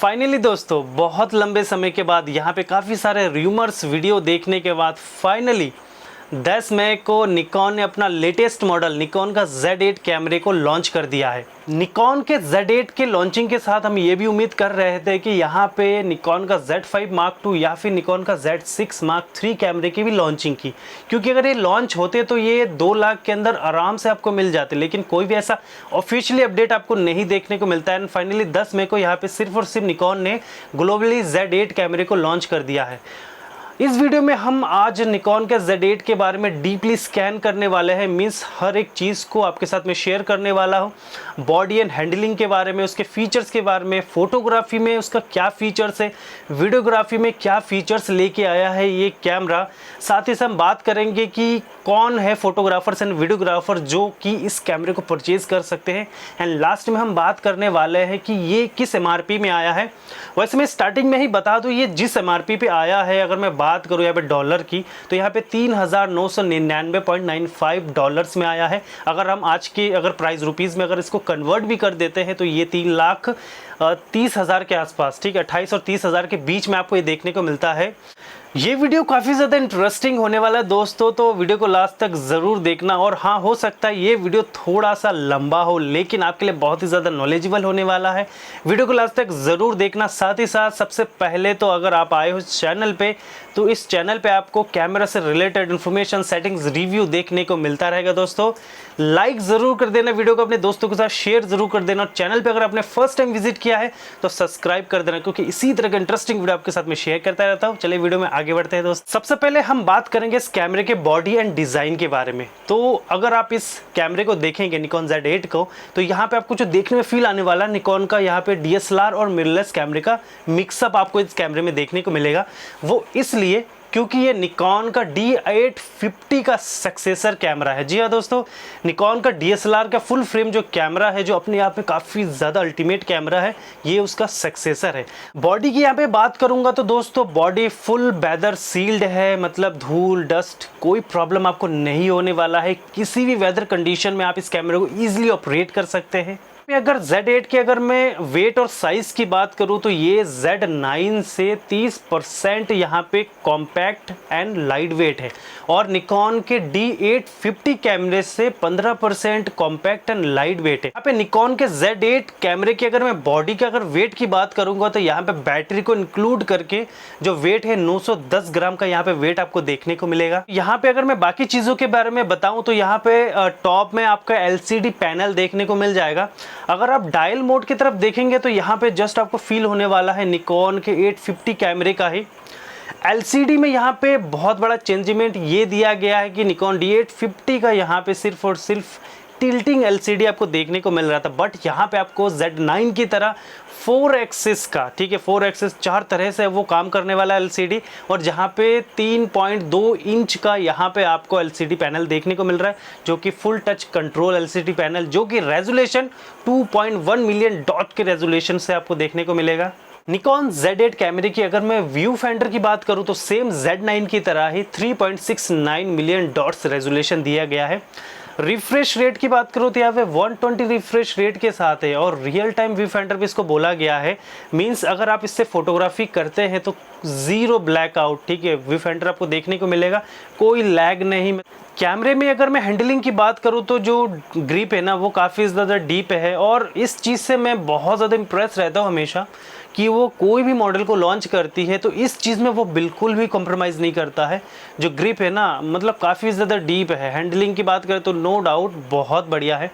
Finally दोस्तों बहुत लंबे समय के बाद यहाँ पे काफ़ी सारे र्यूमर्स वीडियो देखने के बाद फाइनली 10 मई को निकॉन ने अपना लेटेस्ट मॉडल निकॉन का Z8 कैमरे को लॉन्च कर दिया है। निकॉन के Z8 के लॉन्चिंग के साथ हम ये भी उम्मीद कर रहे थे कि यहाँ पे निकॉन का Z5 Mark II या फिर निकॉन का Z6 Mark III कैमरे की भी लॉन्चिंग की, क्योंकि अगर ये लॉन्च होते तो ये 2 लाख के अंदर आराम से आपको मिल जाते, लेकिन कोई भी ऐसा ऑफिशियली अपडेट आपको नहीं देखने को मिलता है। एंड फाइनली 10 मई को यहाँ पे सिर्फ और सिर्फ निकॉन ने ग्लोबली Z8 कैमरे को लॉन्च कर दिया है। इस वीडियो में हम आज निकॉन के Z8 के बारे में डीपली स्कैन करने वाले हैं, मीन्स हर एक चीज़ को आपके साथ में शेयर करने वाला हूँ। बॉडी एंड हैंडलिंग के बारे में, उसके फीचर्स के बारे में, फोटोग्राफी में उसका क्या फीचर्स है, वीडियोग्राफी में क्या फीचर्स लेके आया है ये कैमरा। साथ ही साथ हम बात करेंगे कि कौन है फोटोग्राफर्स एंड वीडियोग्राफर जो कि इस कैमरे को परचेज़ कर सकते हैं। एंड लास्ट में हम बात करने वाले हैं कि ये किस MRP में आया है। वैसे मैं स्टार्टिंग में ही बता दूँ, ये जिस MRP पे आया है, अगर मैं बात करूँ यहाँ पे डॉलर की, तो यहाँ पे $3,999.95 में आया है। अगर हम आज के प्राइस रुपीज़ में अगर इसको कन्वर्ट भी कर देते हैं तो ये 3,30,000 के आसपास, ठीक है, 28 और 30,000 के बीच में आपको ये देखने को मिलता है। ये वीडियो काफ़ी ज़्यादा इंटरेस्टिंग होने वाला है दोस्तों, तो वीडियो को लास्ट तक ज़रूर देखना। और हाँ, हो सकता है ये वीडियो थोड़ा सा लंबा हो, लेकिन आपके लिए बहुत ही ज़्यादा नॉलेजेबल होने वाला है। वीडियो को लास्ट तक ज़रूर देखना। साथ ही साथ सबसे पहले तो अगर आप आए हो इस चैनल पे, तो इस चैनल पे आपको कैमरा से रिलेटेड इन्फॉर्मेशन, सेटिंग्स, रिव्यू देखने को मिलता रहेगा। दोस्तों लाइक ज़रूर कर देना, वीडियो को अपने दोस्तों के साथ शेयर ज़रूर कर देना। और चैनल पे अगर आपने फर्स्ट टाइम विजिट किया है तो सब्सक्राइब कर देना, क्योंकि इसी तरह का इंटरेस्टिंग वीडियो आपके साथ में शेयर करता रहता हूँ। चलिए वीडियो में आगे बढ़ते हैं दोस्त। सबसे पहले हम बात करेंगे इस कैमरे के बॉडी एंड डिज़ाइन के बारे में। तो अगर आप इस कैमरे को देखेंगे निकॉन Z8 को, तो यहाँ पे आपको जो देखने में फील आने वाला निकॉन का यहाँ पे DSLR और मिररलेस कैमरे का मिक्सअप आपको इस कैमरे में देखने को मिलेगा। वो इसलिए क्योंकि ये निकॉन का D850 का सक्सेसर कैमरा है। जी हाँ दोस्तों, निकॉन का DSLR का फुल फ्रेम जो कैमरा है, जो अपने आप में काफ़ी ज़्यादा अल्टीमेट कैमरा है, ये उसका सक्सेसर है। बॉडी की यहाँ पे बात करूँगा तो दोस्तों बॉडी फुल वेदर सील्ड है, मतलब धूल डस्ट कोई प्रॉब्लम आपको नहीं होने वाला है। किसी भी वेदर कंडीशन में आप इस कैमरे को ईजिली ऑपरेट कर सकते हैं। अगर Z8 के अगर मैं वेट और साइज की बात करूं तो ये Z9 से 30% यहाँ पे कॉम्पैक्ट एंड लाइट वेट है, और निकॉन के D850 कैमरे से 15% कॉम्पैक्ट एंड लाइट वेट है। यहाँ पे निकॉन के Z8 कैमरे की अगर मैं बॉडी के अगर वेट की बात करूंगा तो यहाँ पे बैटरी को इंक्लूड करके जो वेट है 910 ग्राम का यहाँ पे वेट आपको देखने को मिलेगा। यहाँ पे अगर मैं बाकी चीज़ों के बारे में बताऊँ तो यहाँ पे टॉप में आपका LCD पैनल देखने को मिल जाएगा। अगर आप डायल मोड की तरफ देखेंगे तो यहाँ पे जस्ट आपको फील होने वाला है निकॉन के 850 कैमरे का ही। LCD में यहाँ पे बहुत बड़ा चेंजमेंट ये दिया गया है कि निकॉन D850 का यहाँ पे सिर्फ और सिर्फ टिल्टिंग LCD आपको देखने को मिल रहा था, बट यहाँ पे आपको Z9 की तरह 4 एक्सिस का, ठीक है, 4 एक्सिस 4 तरह से वो काम करने वाला LCD, और जहाँ पे 3.2 इंच का यहाँ पे आपको LCD पैनल देखने को मिल रहा है, जो कि full touch control LCD panel, जो कि रेजोल्यूशन 2.1 मिलियन डॉट के रेजोल्यूशन से आपको देखने को मिलेगा। निकॉन Z8 कैमरे की अगर मैं व्यू फाइंडर की बात करूं तो सेम Z9 की तरह ही 3.69 मिलियन डॉट्स रेजोल्यूशन दिया गया है। रिफ्रेश रेट की बात करो तो यहाँ पे 120 रिफ्रेश रेट के साथ है, और रियल टाइम व्यू फाइंडर भी इसको बोला गया है। मींस अगर आप इससे फोटोग्राफी करते हैं तो ज़ीरो ब्लैकआउट, ठीक है, व्यू फाइंडर आपको देखने को मिलेगा, कोई लैग नहीं। कैमरे में अगर मैं हैंडलिंग की बात करूँ तो जो ग्रिप है ना वो काफ़ी ज़्यादा डीप है, और इस चीज़ से मैं बहुत ज़्यादा इंप्रेस रहता हूँ हमेशा कि वो कोई भी मॉडल को लॉन्च करती है तो इस चीज़ में वो बिल्कुल भी कॉम्प्रोमाइज़ नहीं करता है। जो ग्रिप है ना, मतलब काफ़ी ज़्यादा डीप है। हैंडलिंग की बात करें तो नो डाउट बहुत बढ़िया है।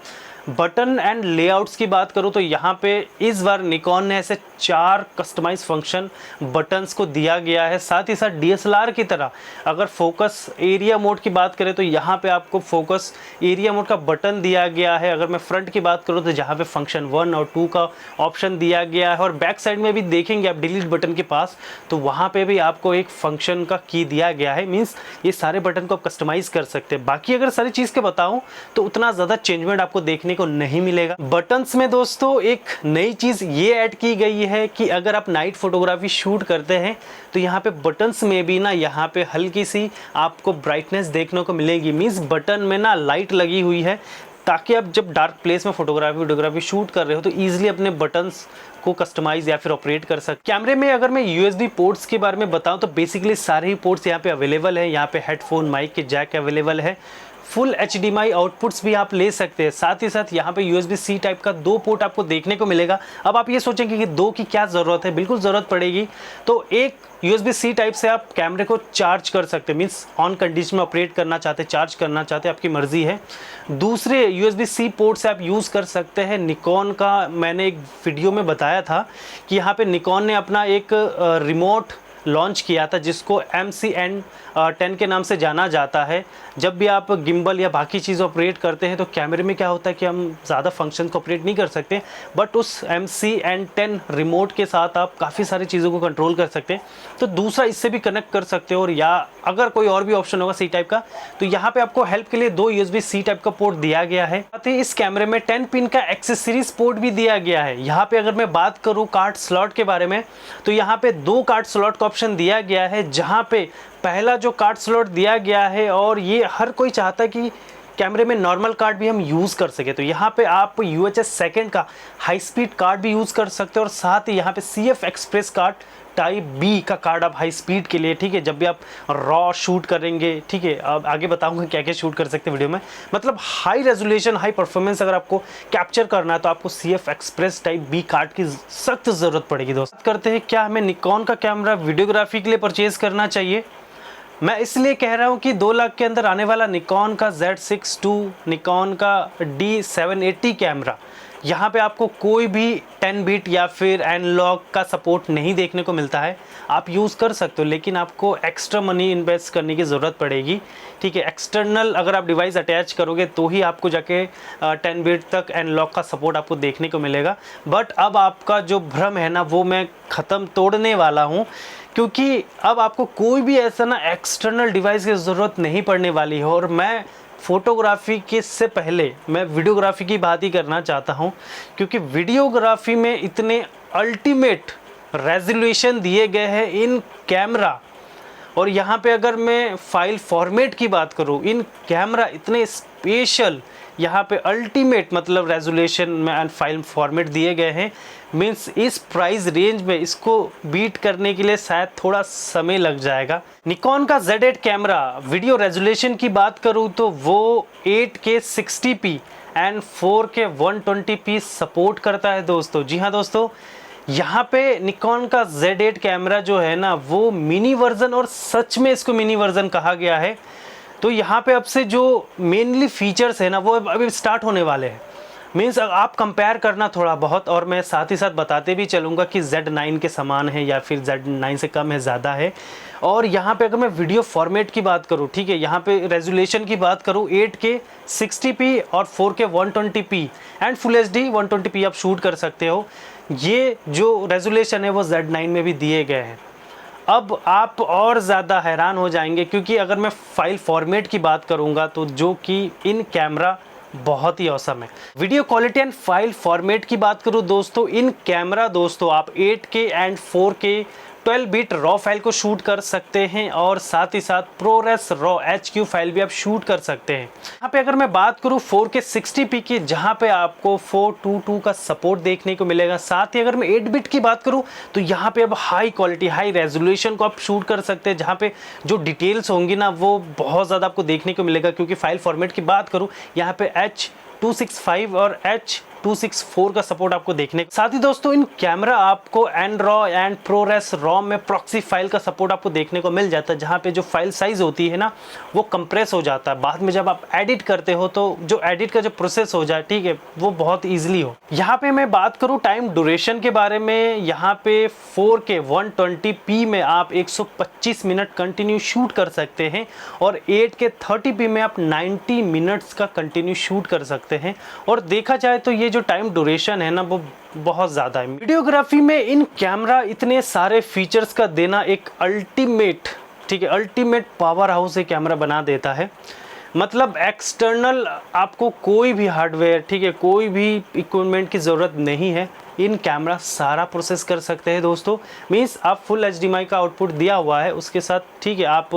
बटन एंड लेआउट्स की बात करूँ तो यहाँ पे इस बार निकॉन ने ऐसे 4 कस्टमाइज फंक्शन बटन्स को दिया गया है। साथ ही साथ DSLR की तरह अगर फोकस एरिया मोड की बात करें तो यहाँ पे आपको फोकस एरिया मोड का बटन दिया गया है। अगर मैं फ्रंट की बात करूँ तो जहाँ पे फंक्शन 1 और 2 का ऑप्शन दिया गया है, और बैक साइड में भी देखेंगे आप डिलीट बटन के पास तो वहाँ पे भी आपको एक फंक्शन का की दिया गया है। मीन्स ये सारे बटन को आप कस्टमाइज कर सकते हैं। बाकी अगर सारी चीज़ के बताऊँ तो उतना ज़्यादा चेंजमेंट आपको देखने को नहीं मिलेगा। बटन्स में दोस्तों एक नई चीज़ ये ऐड की गई है कि अगर आप नाइट फोटोग्राफी शूट करते हैं तो यहाँ पे बटन्स में भी ना यहाँ पे हल्की सी आपको ब्राइटनेस देखने को मिलेगी। मीन्स बटन में ना लाइट लगी हुई है, ताकि आप जब डार्क प्लेस में फोटोग्राफी शूट कर रहे हो तो ईजिली अपने बटन्स को कस्टमाइज या फिर ऑपरेट कर सकते। कैमरे में अगर मैं USB पोर्ट्स के बारे में बताऊं तो बेसिकली सारे ही पोर्ट्स यहाँ पे अवेलेबल है। यहाँ पे हेडफोन माइक के जैक अवेलेबल है, फुल HDMI आउटपुट्स भी आप ले सकते हैं। साथ ही साथ यहाँ पे USB-C टाइप का 2 पोर्ट आपको देखने को मिलेगा। अब आप ये सोचेंगे कि 2 की क्या ज़रूरत है, बिल्कुल ज़रूरत पड़ेगी। तो एक USB-C टाइप से आप कैमरे को चार्ज कर सकते हैं, मीन्स ऑन कंडीशन में ऑपरेट करना चाहते, चार्ज करना चाहते, आपकी मर्जी है। दूसरे USB-C पोर्ट से आप यूज़ कर सकते हैं निकॉन का। मैंने एक वीडियो में बताया था कि यहाँ पे निकॉन ने अपना एक रिमोट लॉन्च किया था जिसको MCN10 के नाम से जाना जाता है। जब भी आप गिम्बल या बाकी चीज़ ऑपरेट करते हैं तो कैमरे में क्या होता है कि हम ज़्यादा फंक्शन को ऑपरेट नहीं कर सकते, बट उस MCN10 रिमोट के साथ आप काफ़ी सारी चीज़ों को कंट्रोल कर सकते हैं। तो दूसरा इससे भी कनेक्ट कर सकते हो, और या अगर कोई और भी ऑप्शन होगा C टाइप का तो यहाँ पे आपको हेल्प के लिए 2 USB-C टाइप का पोर्ट दिया गया है। साथ ही इस कैमरे में 10 पिन का एक्सेसरीज पोर्ट भी दिया गया है। यहाँ पे अगर मैं बात करूँ कार्ड स्लॉट के बारे में तो यहाँ पे 2 कार्ड स्लॉट का ऑप्शन दिया गया है, जहाँ पे पहला जो कार्ड स्लॉट दिया गया है, और ये हर कोई चाहता है कि कैमरे में नॉर्मल कार्ड भी हम यूज़ कर सके, तो यहाँ पे आप UHS सेकंड का हाई स्पीड कार्ड भी यूज़ कर सकते हो, और साथ ही यहाँ पे CF express card type B का कार्ड आप हाई स्पीड के लिए, ठीक है, जब भी आप रॉ शूट करेंगे, ठीक है, अब आगे बताऊंगा क्या क्या शूट कर सकते हैं वीडियो में। मतलब हाई रेजोल्यूशन हाई परफॉर्मेंस अगर आपको कैप्चर करना है तो आपको CF express type B card की सख्त ज़रूरत पड़ेगी। दोस्त करते हैं क्या हमें निकॉन का कैमरा वीडियोग्राफी के लिए परचेज़ करना चाहिए। मैं इसलिए कह रहा हूँ कि 2 लाख के अंदर आने वाला निकॉन का Z6 II, निकॉन का D780 कैमरा, यहाँ पे आपको कोई भी 10 बिट या फिर एनालॉग का सपोर्ट नहीं देखने को मिलता है। आप यूज़ कर सकते हो, लेकिन आपको एक्स्ट्रा मनी इन्वेस्ट करने की ज़रूरत पड़ेगी, ठीक है। एक्सटर्नल अगर आप डिवाइस अटैच करोगे तो ही आपको जाके 10 बिट तक एनालॉग का सपोर्ट आपको देखने को मिलेगा। बट अब आपका जो भ्रम है ना वो मैं ख़त्म तोड़ने वाला हूँ, क्योंकि अब आपको कोई भी ऐसा ना एक्सटर्नल डिवाइस की ज़रूरत नहीं पड़ने वाली है। और मैं फ़ोटोग्राफी के से पहले मैं वीडियोग्राफी की बात ही करना चाहता हूं, क्योंकि वीडियोग्राफी में इतने अल्टीमेट रेजोल्यूशन दिए गए हैं इन कैमरा, और यहाँ पे अगर मैं फाइल फॉर्मेट की बात करूँ, इन कैमरा इतने स्पेशल यहाँ पे अल्टीमेट मतलब रेजोल्यूशन में एंड फाइल फॉर्मेट दिए गए हैं। मीन्स इस प्राइस रेंज में इसको बीट करने के लिए शायद थोड़ा समय लग जाएगा। निकॉन का Z8 कैमरा वीडियो रेजोल्यूशन की बात करूँ तो वो 8K 60p and 4K 120p support करता है दोस्तों। जी हाँ दोस्तों, यहाँ पे निकॉन का Z8 कैमरा जो है ना वो मिनी वर्जन, और सच में इसको मिनी वर्जन कहा गया है। तो यहाँ पे अब से जो मेनली फीचर्स है ना वो अभी स्टार्ट होने वाले हैं। मीन्स आप कंपेयर करना थोड़ा बहुत, और मैं साथ ही साथ बताते भी चलूँगा कि Z9 के समान है या फिर Z9 से कम है, ज़्यादा है। और यहाँ पे अगर मैं वीडियो फॉर्मेट की बात करूँ, ठीक है, यहाँ पे रेजोल्यूशन की बात करूँ 8K 60p और 4K 120p and full HD 120p आप शूट कर सकते हो। ये जो रेजोल्यूशन है वो Z9 में भी दिए गए हैं। अब आप और ज़्यादा हैरान हो जाएंगे, क्योंकि अगर मैं फाइल फॉर्मेट की बात करूँगा तो जो कि इन कैमरा बहुत ही औसम है। Video quality and file format की बात करूँ दोस्तों, इन कैमरा दोस्तों आप 8K and 4K 12 bit raw file को शूट कर सकते हैं, और साथ ही साथ प्रोरेस रॉ HQ फाइल भी आप शूट कर सकते हैं। यहाँ पे अगर मैं बात करूँ 4K 60p की, जहाँ पे आपको 422 का सपोर्ट देखने को मिलेगा। साथ ही अगर मैं 8 बिट की बात करूँ तो यहाँ पे अब हाई क्वालिटी हाई रेजोल्यूशन को आप शूट कर सकते हैं, जहाँ पे जो डिटेल्स होंगी ना वो बहुत ज़्यादा आपको देखने को मिलेगा। क्योंकि फाइल फॉर्मेट की बात करूँ यहाँ पे H265 और H264 का सपोर्ट आपको देखने। साथ ही दोस्तों इन कैमरा आपको nRAW एंड ProRes RAW में प्रॉक्सी फाइल का सपोर्ट आपको देखने को मिल जाता है, जहाँ पे जो फाइल साइज होती है ना वो कंप्रेस हो जाता है। बाद में जब आप एडिट करते हो तो जो एडिट का जो प्रोसेस हो जाए, ठीक है, वो बहुत ईजिली हो। यहाँ पे मैं बात करूँ टाइम ड्यूरेशन के बारे में, यहाँ पे 4K 120p में आप 125 मिनट कंटिन्यू शूट कर सकते हैं, और 8K 30p में आप 90 मिनट्स का कंटिन्यू शूट कर सकते हैं। और देखा जाए तो ये जो टाइम ड्यूरेशन है ना वो बहुत ज़्यादा है। वीडियोग्राफी में इन कैमरा इतने सारे फीचर्स का देना एक अल्टीमेट, ठीक है, अल्टीमेट पावर हाउस ये कैमरा बना देता है। मतलब एक्सटर्नल आपको कोई भी हार्डवेयर, ठीक है, कोई भी इक्विपमेंट की ज़रूरत नहीं है। इन कैमरा सारा प्रोसेस कर सकते हैं दोस्तों। मीन्स आप फुल HDMI का आउटपुट दिया हुआ है उसके साथ, ठीक है, आप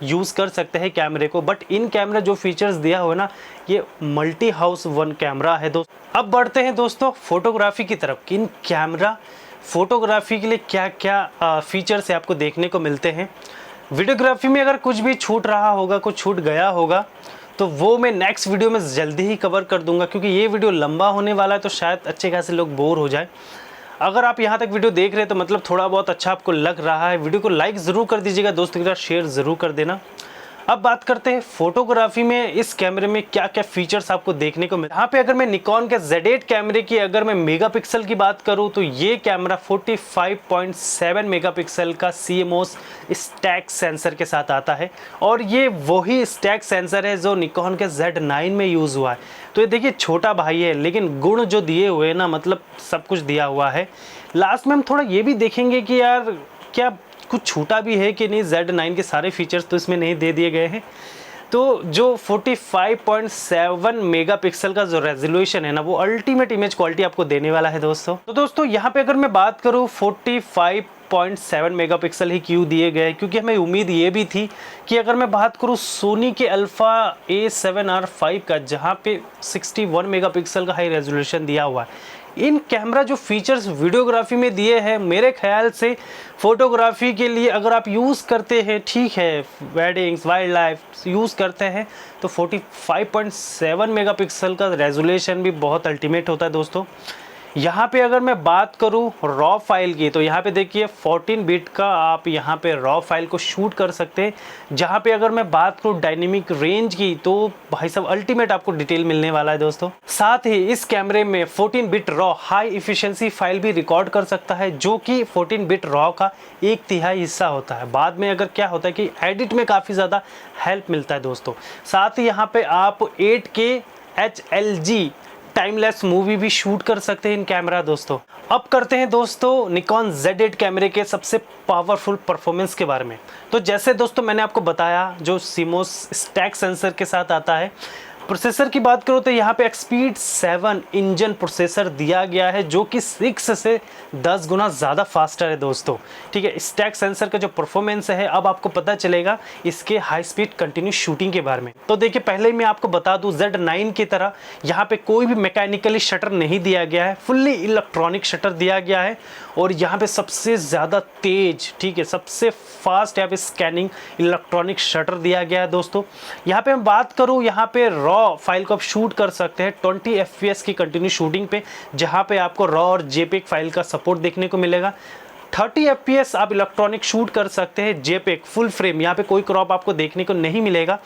यूज़ कर सकते हैं कैमरे को। बट इन कैमरा जो फीचर्स दिया हुआ है ना, ये मल्टी हाउस वन कैमरा है दोस्तों। अब बढ़ते हैं दोस्तों फोटोग्राफी की तरफ। इन कैमरा फोटोग्राफी के लिए क्या क्या फीचर्स आपको देखने को मिलते हैं। वीडियोग्राफी में अगर कुछ भी छूट रहा होगा, कुछ छूट गया होगा, तो वो मैं नेक्स्ट वीडियो में जल्दी ही कवर कर दूंगा, क्योंकि ये वीडियो लंबा होने वाला है तो शायद अच्छे खासे लोग बोर हो जाए। अगर आप यहाँ तक वीडियो देख रहे हैं तो मतलब थोड़ा बहुत अच्छा आपको लग रहा है। वीडियो को लाइक ज़रूर कर दीजिएगा, दोस्तों के साथ शेयर ज़रूर कर देना। अब बात करते हैं फोटोग्राफी में इस कैमरे में क्या क्या फीचर्स आपको देखने को मिले। यहाँ पे अगर मैं निकॉन के Z8 कैमरे की अगर मैं मेगापिक्सल की बात करूँ तो ये कैमरा 45.7 मेगापिक्सल का CMOS स्टैक सेंसर के साथ आता है, और ये वही स्टैक सेंसर है जो निकॉन के Z9 में यूज़ हुआ है। तो ये देखिए छोटा भाई है, लेकिन गुण जो दिए हुए हैं ना, मतलब सब कुछ दिया हुआ है। लास्ट में हम थोड़ा ये भी देखेंगे कि यार क्या कुछ छूटा भी है कि नहीं। Z9 के सारे फीचर्स तो इसमें नहीं दे दिए गए हैं। तो जो 45.7 मेगापिक्सल का जो रेजोल्यूशन है ना, वो अल्टीमेट इमेज क्वालिटी आपको देने वाला है दोस्तों। तो दोस्तों यहाँ पे अगर मैं बात करूँ 45.7 मेगापिक्सल ही क्यों दिए गए, क्योंकि हमें उम्मीद ये भी थी कि अगर मैं बात करूँ सोनी के अल्फा A7R5 का, जहाँ पे 61 मेगापिक्सल का हाई रेजोल्यूशन दिया हुआ है, इन कैमरा जो फीचर्स वीडियोग्राफी में दिए हैं, मेरे ख्याल से फोटोग्राफी के लिए अगर आप यूज़ करते हैं, ठीक है, वेडिंग्स वाइल्ड लाइफ यूज़ करते हैं, तो 45.7 मेगापिक्सल का रेजोल्यूशन भी बहुत अल्टीमेट होता है दोस्तों। यहाँ पे अगर मैं बात करूँ रॉ फाइल की, तो यहाँ पे देखिए 14 बिट का आप यहाँ पे रॉ फाइल को शूट कर सकते हैं। जहाँ पे अगर मैं बात करूँ डायनेमिक रेंज की, तो भाई साहब अल्टीमेट आपको डिटेल मिलने वाला है दोस्तों। साथ ही इस कैमरे में 14 bit raw high efficiency file भी रिकॉर्ड कर सकता है, जो कि 14 बिट रॉ का 1/3 हिस्सा होता है। बाद में अगर क्या होता है कि एडिट में काफ़ी ज़्यादा हेल्प मिलता है दोस्तों। साथ ही यहाँ पे आप 8K HLG टाइमलेस मूवी भी शूट कर सकते हैं इन कैमरा दोस्तों। अब करते हैं दोस्तों निकॉन Z8 कैमरे के सबसे पावरफुल परफॉर्मेंस के बारे में। तो जैसे दोस्तों मैंने आपको बताया, जो CMOS स्टैक सेंसर के साथ आता है। प्रोसेसर की बात करो तो यहाँ पे एक्सपीड 7 इंजन प्रोसेसर दिया गया है, जो कि 6 से 10 गुना ज़्यादा फास्टर है दोस्तों। ठीक है, स्टैक सेंसर का जो परफॉर्मेंस है, अब आपको पता चलेगा इसके हाई स्पीड कंटिन्यूस शूटिंग के बारे में। तो देखिए पहले मैं आपको बता दूं, Z9 की तरह यहाँ पे कोई भी मैकेनिकली शटर नहीं दिया गया है, फुल्ली इलेक्ट्रॉनिक शटर दिया गया है। और यहाँ पे सबसे ज़्यादा तेज, ठीक है, सबसे फास्ट यहाँ पे स्कैनिंग इलेक्ट्रॉनिक शटर दिया गया है दोस्तों। यहाँ पे मैं बात करूँ, यहाँ पे रॉ फाइल को आप शूट कर सकते हैं 20 FPS की कंटिन्यू शूटिंग पे, जहाँ पे आपको रॉ और JPEG फाइल का सपोर्ट देखने को मिलेगा। 30 FPS आप इलेक्ट्रॉनिक शूट कर सकते हैं JPEG फुल फ्रेम, यहाँ पे कोई क्रॉप आपको देखने को नहीं मिलेगा।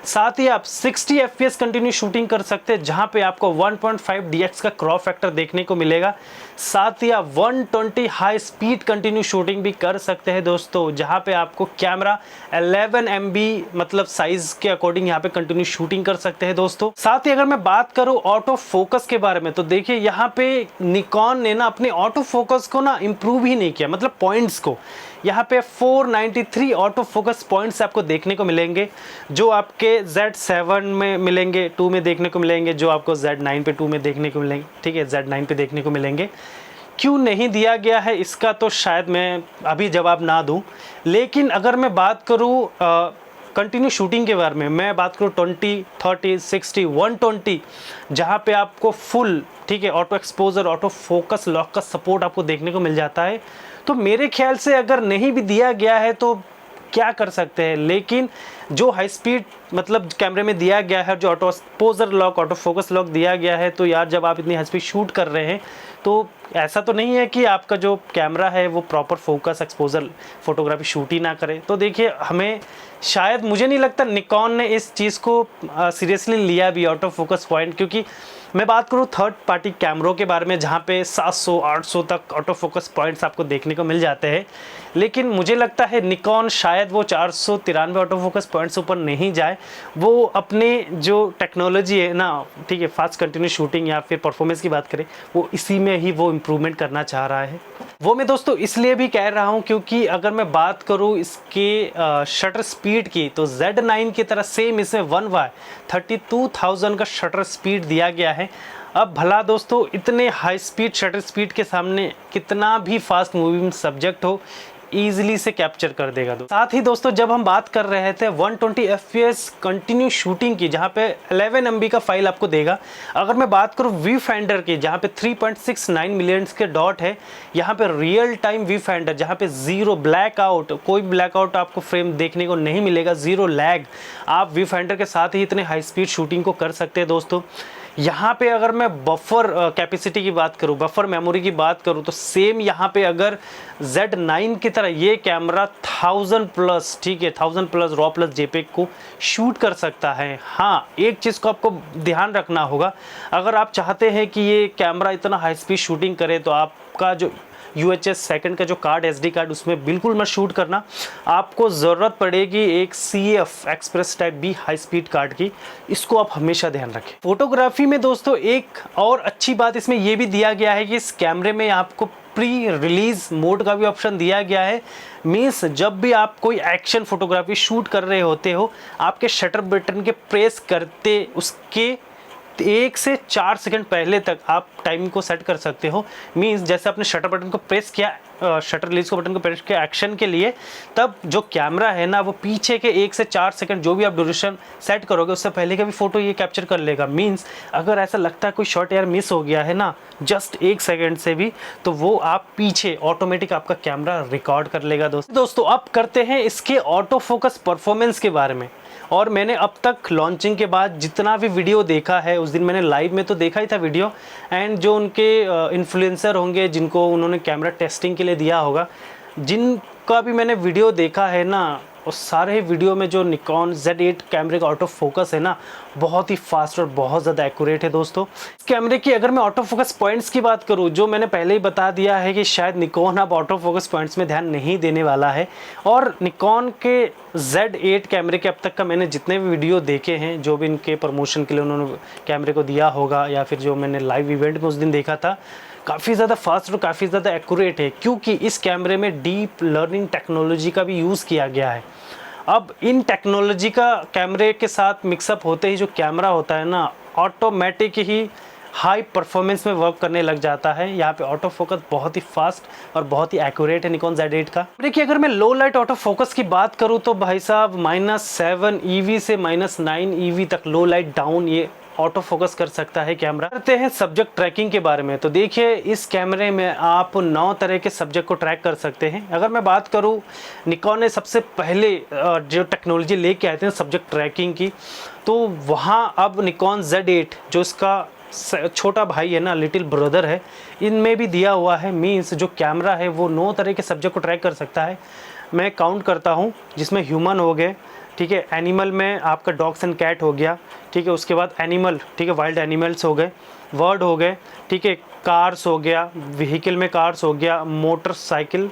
साथ ही आप 60 FPS कंटिन्यू शूटिंग कर सकते हैं, जहाँ पे आपको 1.5DX का क्रॉप फैक्टर देखने को मिलेगा। साथ ही आप 120 हाई स्पीड कंटिन्यू शूटिंग भी कर सकते हैं दोस्तों, जहाँ पे आपको कैमरा 11 MB मतलब साइज के अकॉर्डिंग यहाँ पे कंटिन्यू शूटिंग कर सकते हैं दोस्तों। साथ ही अगर मैं बात करूँ ऑटो फोकस के बारे में, तो देखिए यहाँ पे निकॉन ने ना अपने ऑटो फोकस को ना इम्प्रूव ही नहीं किया, मतलब पॉइंट्स को। यहाँ पे 493 ऑटो फोकस पॉइंट्स आपको देखने को मिलेंगे, जो आपके Z7 में मिलेंगे, 2 में देखने को मिलेंगे, जो आपको Z9 पे 2 में देखने को मिलेंगे, ठीक है, Z9 पे देखने को मिलेंगे। क्यों नहीं दिया गया है इसका तो शायद मैं अभी जवाब ना दूं, लेकिन अगर मैं बात करूं कंटिन्यू शूटिंग के बारे में, मैं बात करूं 20, 30, 60, 120, जहां पे आपको फुल, ठीक है, auto exposure, auto focus lock का सपोर्ट आपको देखने को मिल जाता है। तो मेरे ख्याल से अगर नहीं भी दिया गया है तो क्या कर सकते हैं, लेकिन जो हाई स्पीड मतलब कैमरे में दिया गया है, जो auto exposure lock, auto focus lock दिया गया है, तो यार जब आप इतनी हाई स्पीड शूट कर रहे हैं तो ऐसा तो नहीं है कि आपका जो कैमरा है वो proper focus exposure photography shoot ही ना करे। तो देखिए हमें शायद, मुझे नहीं लगता निकॉन ने इस चीज़ को सीरियसली लिया भी, ऑटो फोकस पॉइंट, क्योंकि मैं बात करूँ थर्ड पार्टी कैमरों के बारे में, जहाँ पे 700-800 तक ऑटो फोकस पॉइंट्स आपको देखने को मिल जाते हैं, लेकिन मुझे लगता है निकॉन शायद वो 493 ऑटो फोकस पॉइंट्स ऊपर नहीं जाए। वो अपने जो टेक्नोलॉजी है ना, ठीक है, फास्ट कंटिन्यूस शूटिंग या फिर परफॉर्मेंस की बात करें, वो इसी में ही वो इम्प्रूवमेंट करना चाह रहा है। वो मैं दोस्तों इसलिए भी कह रहा हूँ क्योंकि अगर मैं बात करूँ इसके शटर स्पीड की, तो Z9 की तरह सेम इसमें 1Y 32,000 का शटर स्पीड दिया गया है। अब भला दोस्तों इतने हाई स्पीड शटर स्पीड के सामने कितना भी फास्ट मूविंग सब्जेक्ट हो ईजिली से कैप्चर कर देगा। साथ ही दोस्तों जब हम बात कर रहे थे 120 FPS कंटिन्यू शूटिंग की, जहाँ पे 11 MB का फाइल आपको देगा। अगर मैं बात करूँ व्यू फाइंडर की, जहाँ पे 3.69 मिलियन के डॉट है, यहाँ पे रियल टाइम व्यू फाइंडर, जहाँ पे जीरो ब्लैकआउट, कोई ब्लैकआउट आपको फ्रेम देखने को नहीं मिलेगा, जीरो लैग, आप व्यू फाइंडर के साथ ही इतने हाई स्पीड शूटिंग को कर सकते हैं दोस्तों। यहाँ पे अगर मैं बफर कैपेसिटी की बात करूँ, बफर मेमोरी की बात करूँ, तो सेम यहाँ पे अगर Z9 की तरह ये कैमरा 1000+, ठीक है, 1000+ रॉ प्लस JPEG को शूट कर सकता है। हाँ, एक चीज़ को आपको ध्यान रखना होगा, अगर आप चाहते हैं कि ये कैमरा इतना हाई स्पीड शूटिंग करे तो आपका जो UHS सेकंड का जो कार्ड, SD कार्ड, उसमें बिल्कुल मत शूट करना। आपको ज़रूरत पड़ेगी एक CF express type B high speed card की, इसको आप हमेशा ध्यान रखें। फोटोग्राफी में दोस्तों एक और अच्छी बात इसमें यह भी दिया गया है कि इस कैमरे में आपको प्री रिलीज मोड का भी ऑप्शन दिया गया है। मीन्स जब भी आप कोई एक्शन फोटोग्राफी शूट कर रहे होते हो, आपके शटर बटन के प्रेस करते उसके 1 से 4 सेकंड पहले तक आप टाइम को सेट कर सकते हो। मींस जैसे आपने शटर बटन को प्रेस किया, शटर रिलीज को बटन को प्रेस किया एक्शन के लिए, तब जो कैमरा है ना वो पीछे के 1 से 4 सेकंड जो भी आप ड्यूरेशन सेट करोगे उससे पहले का भी फोटो ये कैप्चर कर लेगा। मींस अगर ऐसा लगता है कोई शॉट यार मिस हो गया है ना जस्ट 1 सेकंड से भी, तो वो आप पीछे ऑटोमेटिक आपका कैमरा रिकॉर्ड कर लेगा। दोस्तों अब करते हैं इसके ऑटो फोकस परफॉर्मेंस के बारे में। और मैंने अब तक लॉन्चिंग के बाद जितना भी वीडियो देखा है, उस दिन मैंने लाइव में तो देखा ही था वीडियो, एंड जो उनके इन्फ्लुएंसर होंगे जिनको उन्होंने कैमरा टेस्टिंग के लिए दिया होगा, जिनका भी मैंने वीडियो देखा है ना, उस सारे वीडियो में जो निकॉन Z8 कैमरे का ऑटो फोकस है ना, बहुत ही फास्ट और बहुत ज़्यादा एक्यूरेट है दोस्तों। इस कैमरे की अगर मैं ऑटो फोकस पॉइंट्स की बात करूं, जो मैंने पहले ही बता दिया है कि शायद निकॉन अब ऑटो फोकस पॉइंट्स में ध्यान नहीं देने वाला है। और निकॉन के Z8 कैमरे के अब तक का मैंने जितने भी वीडियो देखे हैं, जो भी इनके प्रमोशन के लिए उन्होंने कैमरे को दिया होगा या फिर जो मैंने लाइव इवेंट में उस दिन देखा था, काफ़ी ज़्यादा फास्ट और काफ़ी ज़्यादा एक्यूरेट है, क्योंकि इस कैमरे में डीप लर्निंग टेक्नोलॉजी का भी यूज़ किया गया है। अब इन टेक्नोलॉजी का कैमरे के साथ मिक्सअप होते ही जो कैमरा होता है ना, ऑटोमेटिक ही हाई परफॉर्मेंस में वर्क करने लग जाता है। यहाँ पे ऑटो फोकस बहुत ही फास्ट और बहुत ही एक्यूरेट है निकॉन Z8 का। देखिए अगर मैं लो लाइट ऑटो फोकस की बात करूँ तो भाई साहब -7 EV से -9 EV तक लो लाइट डाउन ये ऑटो फोकस कर सकता है कैमरा। करते हैं सब्जेक्ट ट्रैकिंग के बारे में। तो देखिए इस कैमरे में आप 9 तरह के सब्जेक्ट को ट्रैक कर सकते हैं। अगर मैं बात करूं, निकॉन ने सबसे पहले जो टेक्नोलॉजी लेके आए थे सब्जेक्ट ट्रैकिंग की, तो वहां अब निकॉन Z8 जो इसका छोटा भाई है ना, लिटिल ब्रदर है, इनमें भी दिया हुआ है। मीन्स जो कैमरा है वो 9 तरह के सब्जेक्ट को ट्रैक कर सकता है। मैं काउंट करता हूँ, जिसमें ह्यूमन हो गए, ठीक है, एनिमल में आपका डॉग्स एंड कैट हो गया, ठीक है, उसके बाद एनिमल, ठीक है, वाइल्ड एनिमल्स हो गए, वर्ड हो गए, ठीक है, कार्स हो गया, व्हीकल में कार्स हो गया, मोटरसाइकिल,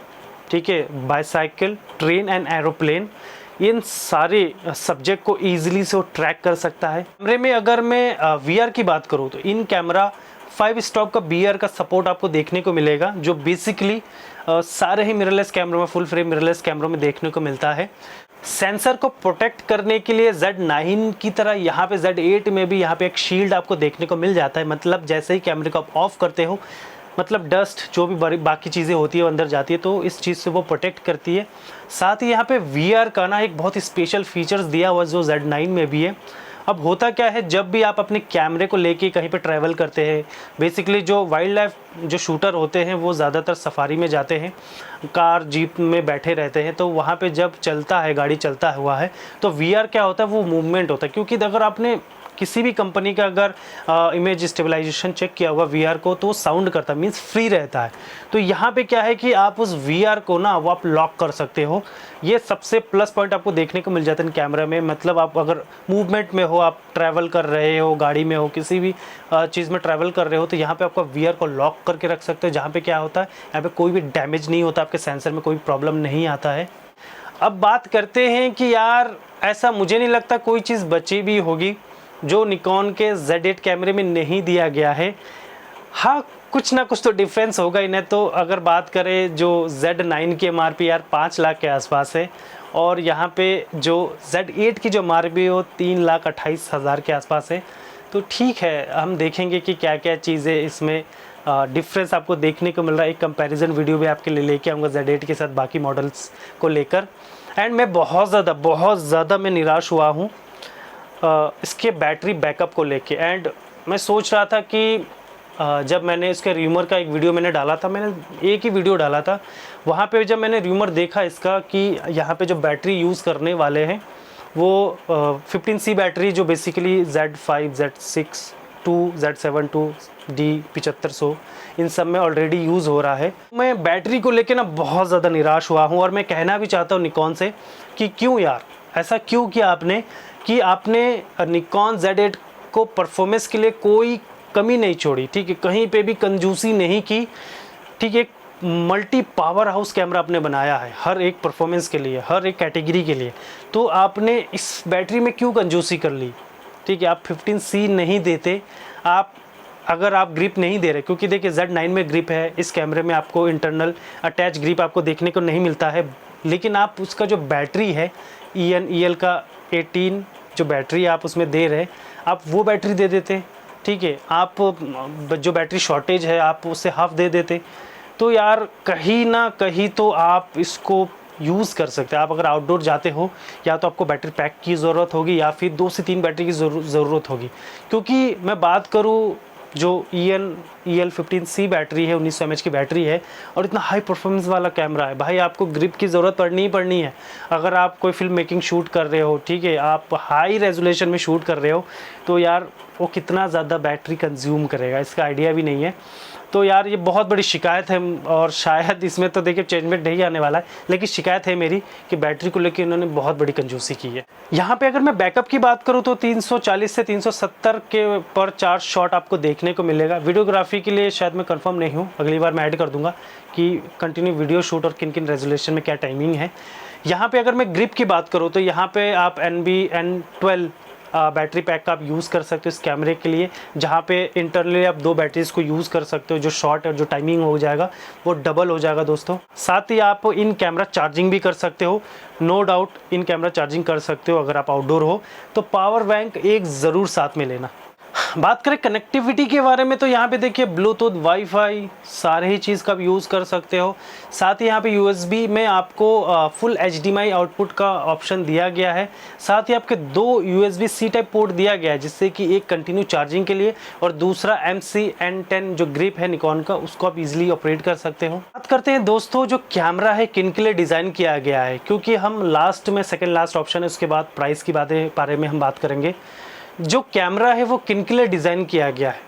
ठीक है, बाईसाइकिल, ट्रेन एंड एरोप्लेन, इन सारे सब्जेक्ट को ईजिली से ट्रैक कर सकता है। कैमरे में अगर मैं VR की बात करूँ तो इन कैमरा 5 स्टॉप का BR का सपोर्ट आपको देखने को मिलेगा, जो बेसिकली सारे ही मिररलेस कैमरों में, फुल फ्रेम मिररलेस कैमरों में देखने को मिलता है। सेंसर को प्रोटेक्ट करने के लिए Z9 की तरह यहाँ पे Z8 में भी यहाँ पे एक शील्ड आपको देखने को मिल जाता है। मतलब जैसे ही कैमरे को आप ऑफ करते हो, मतलब डस्ट जो भी बाकी चीज़ें होती है वो अंदर जाती है, तो इस चीज़ से वो प्रोटेक्ट करती है। साथ ही यहाँ पे VR का ना एक बहुत ही स्पेशल फीचर्स दिया हुआ जो Z9 में भी है। अब होता क्या है, जब भी आप अपने कैमरे को लेके कहीं पे ट्रैवल करते हैं, बेसिकली जो वाइल्ड लाइफ जो शूटर होते हैं वो ज़्यादातर सफारी में जाते हैं, कार जीप में बैठे रहते हैं, तो वहाँ पे जब चलता है, गाड़ी चलता हुआ है, तो VR क्या होता है, वो मूवमेंट होता है। क्योंकि अगर आपने किसी भी कंपनी का अगर इमेज स्टेबलाइजेशन चेक किया होगा VR को, तो वो साउंड करता है, मीन्स फ्री रहता है। तो यहाँ पे क्या है कि आप उस VR को ना वो आप लॉक कर सकते हो। ये सबसे प्लस पॉइंट आपको देखने को मिल जाता है इन कैमरा में। मतलब आप अगर मूवमेंट में हो, आप ट्रैवल कर रहे हो, गाड़ी में हो, किसी भी चीज़ में ट्रैवल कर रहे हो, तो यहाँ पे आपका VR को लॉक करके रख सकते हो, जहाँ पे क्या होता है, यहाँ पे कोई भी डैमेज नहीं होता, आपके सेंसर में कोई प्रॉब्लम नहीं आता है। अब बात करते हैं कि यार ऐसा मुझे नहीं लगता कोई चीज़ बची भी होगी जो निकॉन के Z8 कैमरे में नहीं दिया गया है। हाँ, कुछ ना कुछ तो डिफरेंस होगा इन्हें। तो अगर बात करें जो Z9 की MRP यार 5 लाख के आसपास है, और यहाँ पे जो Z8 की जो MRP हो 3,28,000 के आसपास है। तो तो ठीक है, हम देखेंगे कि क्या क्या चीज़ें इसमें डिफरेंस आपको देखने को मिल रहा है। एक कंपैरिजन वीडियो भी आपके लिए लेके आऊँगा Z8 के साथ बाकी मॉडल्स को लेकर। एंड मैं बहुत ज़्यादा मैं निराश हुआ हूँ इसके बैटरी बैकअप को लेके। एंड मैं सोच रहा था कि जब मैंने इसके रूमर का एक वीडियो मैंने डाला था, मैंने एक ही वीडियो डाला था, वहाँ पे जब मैंने रूमर देखा इसका कि यहाँ पे जो बैटरी यूज़ करने वाले हैं वो 15C बैटरी जो basically Z5, Z6 2, Z7 2, D7500 इन सब में ऑलरेडी यूज़ हो रहा है। मैं बैटरी को लेके ना बहुत ज़्यादा निराश हुआ हूँ और मैं कहना भी चाहता हूँ निकॉन से कि क्यों यार ऐसा क्यों किया आपने कि आपने निकॉन Z8 को परफॉर्मेंस के लिए कोई कमी नहीं छोड़ी, ठीक है, कहीं पे भी कंजूसी नहीं की, ठीक है। मल्टी पावर हाउस कैमरा आपने बनाया है हर एक परफॉर्मेंस के लिए, हर एक कैटेगरी के लिए, तो आपने इस बैटरी में क्यों कंजूसी कर ली, ठीक है। आप 15C नहीं देते, आप अगर आप ग्रिप नहीं दे रहे, क्योंकि देखिए Z9 में ग्रिप है, इस कैमरे में आपको इंटरनल अटैच ग्रिप आपको देखने को नहीं मिलता है, लेकिन आप उसका जो बैटरी है EL का 18 जो बैटरी आप उसमें दे रहे, आप वो बैटरी दे देते, ठीक है। आप जो बैटरी शॉर्टेज है आप उससे हाफ दे देते, तो यार कहीं ना कहीं तो आप इसको यूज़ कर सकते हैं। आप अगर आउटडोर जाते हो या तो आपको बैटरी पैक की ज़रूरत होगी या फिर 2 से 3 बैटरी की ज़रूरत होगी। क्योंकि मैं बात करूँ जो EL 15C बैटरी है, 1900 mAh की बैटरी है और इतना हाई परफॉर्मेंस वाला कैमरा है, भाई आपको ग्रिप की ज़रूरत पड़नी ही पड़नी है। अगर आप कोई फिल्म मेकिंग शूट कर रहे हो, ठीक है, आप हाई रेजोल्यूशन में शूट कर रहे हो, तो यार वो कितना ज़्यादा बैटरी कंज्यूम करेगा इसका आइडिया भी नहीं है। तो यार ये बहुत बड़ी शिकायत है और शायद इसमें तो देखिए चेंजमेंट नहीं आने वाला है, लेकिन शिकायत है मेरी कि बैटरी को लेकर इन्होंने बहुत बड़ी कंजूसी की है। यहाँ पे अगर मैं बैकअप की बात करूँ तो 340 से 370 के पर 4 शॉट आपको देखने को मिलेगा। वीडियोग्राफी के लिए शायद मैं कंफर्म नहीं हूँ, अगली बार मैं ऐड कर दूंगा कि कंटिन्यू वीडियो शूट और किन किन रेजोल्यूशन में क्या टाइमिंग है। यहाँ पे अगर मैं ग्रिप की बात करूँ तो यहाँ पे आप NB-N12 बैटरी पैक का आप यूज़ कर सकते हो इस कैमरे के लिए, जहाँ पे इंटरनली आप 2 बैटरीज को यूज़ कर सकते हो। जो शॉर्ट और जो टाइमिंग हो जाएगा वो डबल हो जाएगा दोस्तों। साथ ही आप इन कैमरा चार्जिंग भी कर सकते हो, no doubt in camera charging कर सकते हो। अगर आप आउटडोर हो तो पावर बैंक एक ज़रूर साथ में लेना। बात करें कनेक्टिविटी के बारे में तो यहाँ पे देखिए ब्लूटूथ, वाईफाई सारे ही चीज़ का आप यूज़ कर सकते हो। साथ ही यहाँ पे USB में आपको फुल HDMI आउटपुट का ऑप्शन दिया गया है। साथ ही आपके 2 USB-C टाइप पोर्ट दिया गया है, जिससे कि एक कंटिन्यू चार्जिंग के लिए और दूसरा MC-N10 जो ग्रिप है निकॉन का, उसको आप इजीली ऑपरेट कर सकते हो। बात करते हैं दोस्तों जो कैमरा है किन के लिए डिज़ाइन किया गया है, क्योंकि हम लास्ट में सेकेंड लास्ट ऑप्शन है, उसके बाद प्राइस की बारे में हम बात करेंगे। जो कैमरा है वो किन के लिए डिज़ाइन किया गया है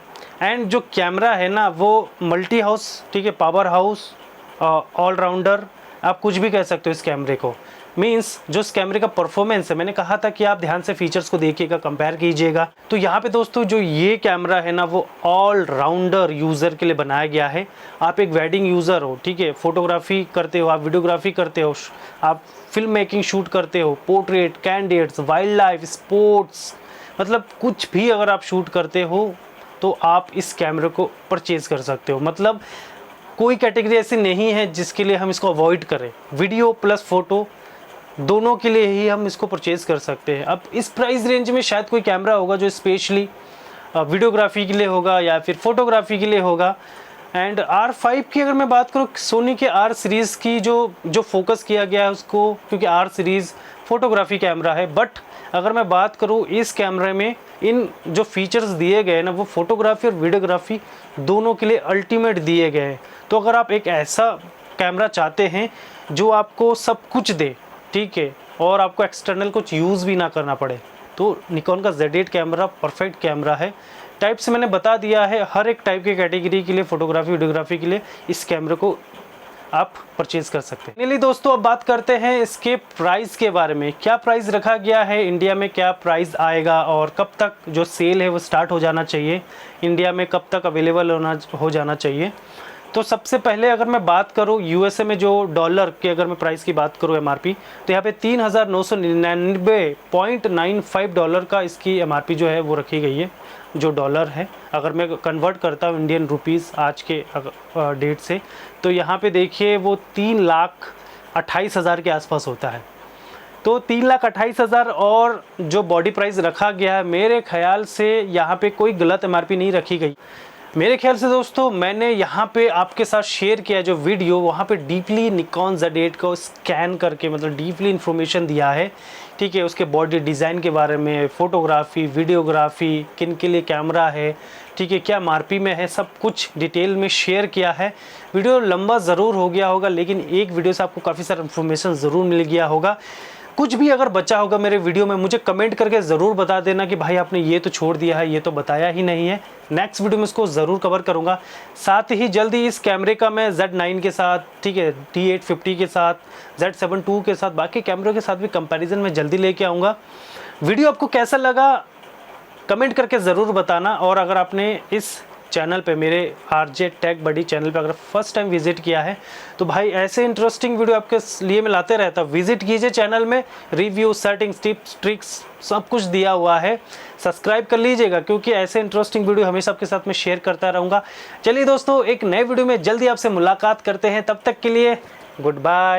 एंड जो कैमरा है ना वो मल्टी हाउस, ठीक है, पावर हाउस, ऑलराउंडर, आप कुछ भी कह सकते हो इस कैमरे को। मींस जो इस कैमरे का परफॉर्मेंस है, मैंने कहा था कि आप ध्यान से फीचर्स को देखिएगा, कंपेयर कीजिएगा। तो यहाँ पे दोस्तों जो ये कैमरा है ना वो ऑलराउंडर यूज़र के लिए बनाया गया है। आप एक वेडिंग यूज़र हो, ठीक है, फोटोग्राफी करते हो, आप वीडियोग्राफी करते हो, आप फिल्म मेकिंग शूट करते हो, portrait, candidates, wild life, sports, मतलब कुछ भी अगर आप शूट करते हो तो आप इस कैमरे को परचेज़ कर सकते हो। मतलब कोई कैटेगरी ऐसी नहीं है जिसके लिए हम इसको अवॉइड करें। वीडियो प्लस फ़ोटो दोनों के लिए ही हम इसको परचेज़ कर सकते हैं। अब इस प्राइस रेंज में शायद कोई कैमरा होगा जो स्पेशली वीडियोग्राफी के लिए होगा या फिर फोटोग्राफी के लिए होगा। एंड R5 की अगर मैं बात करूँ, सोनी के R सीरीज़ की जो फोकस किया गया है उसको, क्योंकि R सीरीज़ फोटोग्राफी कैमरा है, बट अगर मैं बात करूँ इस कैमरे में इन जो फीचर्स दिए गए ना वो फोटोग्राफी और वीडियोग्राफी दोनों के लिए अल्टीमेट दिए गए हैं। तो अगर आप एक ऐसा कैमरा चाहते हैं जो आपको सब कुछ दे, ठीक है, और आपको एक्सटर्नल कुछ यूज़ भी ना करना पड़े, तो निकॉन का Z8 कैमरा परफेक्ट कैमरा है। टाइप से मैंने बता दिया है, हर एक टाइप की कैटेगरी के लिए, फोटोग्राफी वीडियोग्राफी के लिए इस कैमरे को आप परचेज़ कर सकते हैं। फाइनली दोस्तों अब बात करते हैं इसके प्राइस के बारे में। क्या प्राइस रखा गया है, इंडिया में क्या प्राइस आएगा और कब तक जो सेल है वो स्टार्ट हो जाना चाहिए, इंडिया में कब तक अवेलेबल हो जाना चाहिए। तो सबसे पहले अगर मैं बात करूँ USA में जो डॉलर की अगर मैं प्राइस की बात करूँ MRP, तो यहाँ पे 3999.95 डॉलर का इसकी MRP जो है वो रखी गई है, जो डॉलर है। अगर मैं कन्वर्ट करता हूँ इंडियन रुपीस आज के डेट से, तो यहाँ पे देखिए वो 3,28,000 के आसपास होता है। तो 3,28,000 और जो बॉडी प्राइस रखा गया है, मेरे ख्याल से यहाँ पे कोई गलत MRP नहीं रखी गई। मेरे ख्याल से दोस्तों मैंने यहाँ पे आपके साथ शेयर किया जो वीडियो, वहाँ पे डीपली निकॉन Z8 को स्कैन करके मतलब डीपली इन्फॉर्मेशन दिया है, ठीक है। उसके बॉडी डिज़ाइन के बारे में, फ़ोटोग्राफी, वीडियोग्राफी, किन के लिए कैमरा है, ठीक है, क्या MRP में है, सब कुछ डिटेल में शेयर किया है। वीडियो लंबा ज़रूर हो गया होगा, लेकिन एक वीडियो से आपको काफ़ी सारा इन्फॉर्मेशन ज़रूर मिल गया होगा। कुछ भी अगर बचा होगा मेरे वीडियो में, मुझे कमेंट करके ज़रूर बता देना कि भाई आपने ये तो छोड़ दिया है, ये तो बताया ही नहीं है। नेक्स्ट वीडियो में इसको ज़रूर कवर करूँगा। साथ ही जल्दी इस कैमरे का मैं Z9 के साथ, ठीक है, T850 के साथ, Z7 II के साथ, बाकी कैमरों के साथ भी कंपैरिजन में जल्दी लेके आऊँगा। वीडियो आपको कैसा लगा कमेंट करके ज़रूर बताना। और अगर आपने इस चैनल पे, मेरे RJ Tech Buddy चैनल पे अगर फर्स्ट टाइम विजिट किया है तो भाई ऐसे इंटरेस्टिंग वीडियो आपके लिए मैं लाते रहता हूँ। विजिट कीजिए चैनल में, रिव्यू, सेटिंग्स, टिप्स, ट्रिक्स सब कुछ दिया हुआ है। सब्सक्राइब कर लीजिएगा क्योंकि ऐसे इंटरेस्टिंग वीडियो हमेशा आपके साथ में शेयर करता रहूँगा। चलिए दोस्तों, एक नए वीडियो में जल्दी आपसे मुलाकात करते हैं। तब तक के लिए गुड बाय।